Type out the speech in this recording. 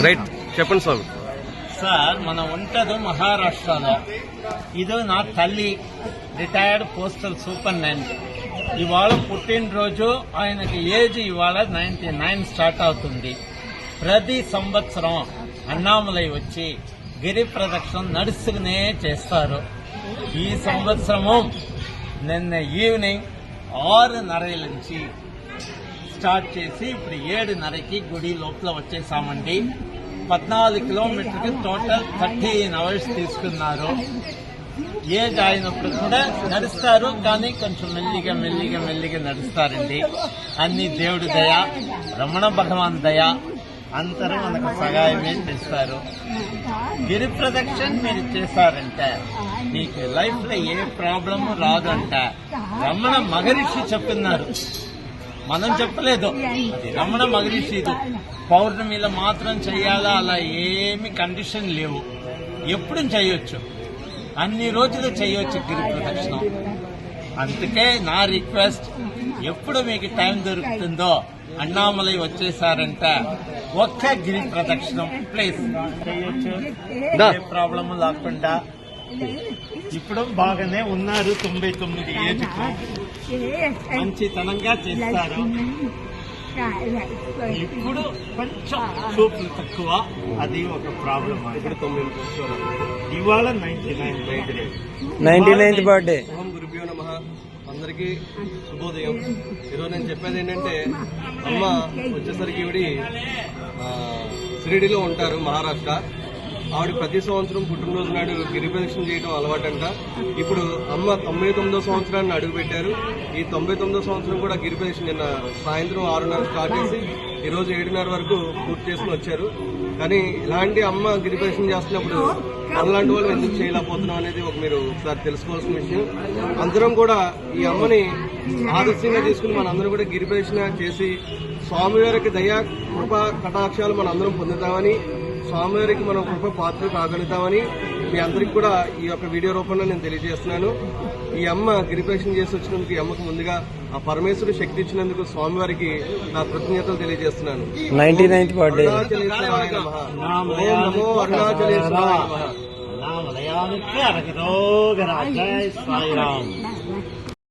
Right, చెప్పండి స్వామి. Sir మనం ఉంటది మహారాష్ట్రలో. ఇది నా తల్లి, రిటైర్డ్ పోస్టల్ సూపరింటెండెంట్. ఇవాళ పుట్టినరోజు, ఆయనకి ఏజ్ ఇవాళ 99 స్టార్ట్ అవుతుంది. ప్రతి సంవత్సరం అన్నామలై వచ్చి గిరి ప్రదక్షిణ నడుస్తూనే చేస్తారు. ఈ సంవత్సరము నిన్న ఈవినింగ్ 6:30 నుంచి స్టార్ట్ చేసి ఇప్పుడు 7:30కి గుడి లోపల వచ్చేసామండి. 14 కిలోమీటర్కి టోటల్ 13 అవర్స్ తీసుకున్నారు. ఏజ్ అయినప్పుడు కూడా నడుస్తారు, కానీ కొంచెం మెల్లిగా నడుస్తారండి. అన్ని దేవుడి దయ, రమణ భగవాన్ దయ, అందరూ మనకు సహాయమే చేస్తారు. గిరి ప్రదక్షిణ మీరు చేశారంటే మీకు లైఫ్ లో ఏ ప్రాబ్లమ్ రాదంట రమణ మహర్షి చెప్తున్నారు. మనం చెప్పలేదు, అది రమణ మహర్షి. ఇది పౌర్ణమిలో మాత్రం చేయాలా, అలా ఏమి కండిషన్ లేవు, ఎప్పుడు చేయొచ్చు, అన్ని రోజులు చేయొచ్చు గిరి ప్రదక్షిణం. అందుకే నా రిక్వెస్ట్, ఎప్పుడు మీకు టైం దొరుకుతుందో అన్నామలై వచ్చేసారంటే ఒక్క గిరి ప్రదక్షిణం ప్లీజ్ చేయొచ్చు, ఏ ప్రాబ్లం లేకుండా. ఇప్పుడు బాగానే ఉన్నారు, 99 ఏజ్కు మంచితనంగా చేస్తారు. ఇప్పుడు కొంచెం చూపులు తక్కువ, అది ఒక ప్రాబ్లం. ఇవాళ 99th బర్త్డే. గురుభ్యో నమః. అందరికీ శుభోదయం. ఈరోజు నేను చెప్పేది ఏంటంటే, అమ్మ వచ్చేసరికి ఈవిడి షిరిడీలో ఉంటారు, మహారాష్ట్ర. ఆవిడ ప్రతి సంవత్సరం పుట్టినరోజు నాడు గిరి ప్రదక్షిణ చేయడం అలవాటంట. ఇప్పుడు అమ్మ 99వ సంవత్సరాన్ని అడుగుపెట్టారు. ఈ 99వ సంవత్సరం కూడా గిరి ప్రదక్షిణ నిన్న సాయంత్రం 6:30 స్టార్ట్ చేసి ఈరోజు 7:30 వరకు పూర్తి చేసుకుని వచ్చారు. కానీ ఇలాంటి అమ్మ గిరి ప్రదక్షిణ చేస్తున్నప్పుడు అలాంటి వాళ్ళు ఎందుకు చేయలేకపోతున్నాం అనేది మీరు ఒకసారి తెలుసుకోవాల్సిన విషయం. అందరం కూడా ఈ అమ్మని ఆదర్శంగా తీసుకుని మనందరం కూడా గిరి ప్రదక్షిణ చేసి స్వామివారికి దయా కృపా కటాక్షాలు మనం అందరం పొందుతామని, స్వామివారికి మనం కృప పాత్ర కాగలుగుతామని మీ అందరికి కూడా ఈ యొక్క వీడియో రూపంలో నేను తెలియజేస్తున్నాను. ఈ అమ్మ గిరి ప్రదక్షిణ చేసి వచ్చినందుకు, ఈ అమ్మకు ముందుగా ఆ పరమేశ్వరుడు శక్తి ఇచ్చినందుకు స్వామివారికి నా కృతజ్ఞతలు తెలియజేస్తున్నాను. 99th birthday. నమో అరుణాచలేశ్వరాయ నమః.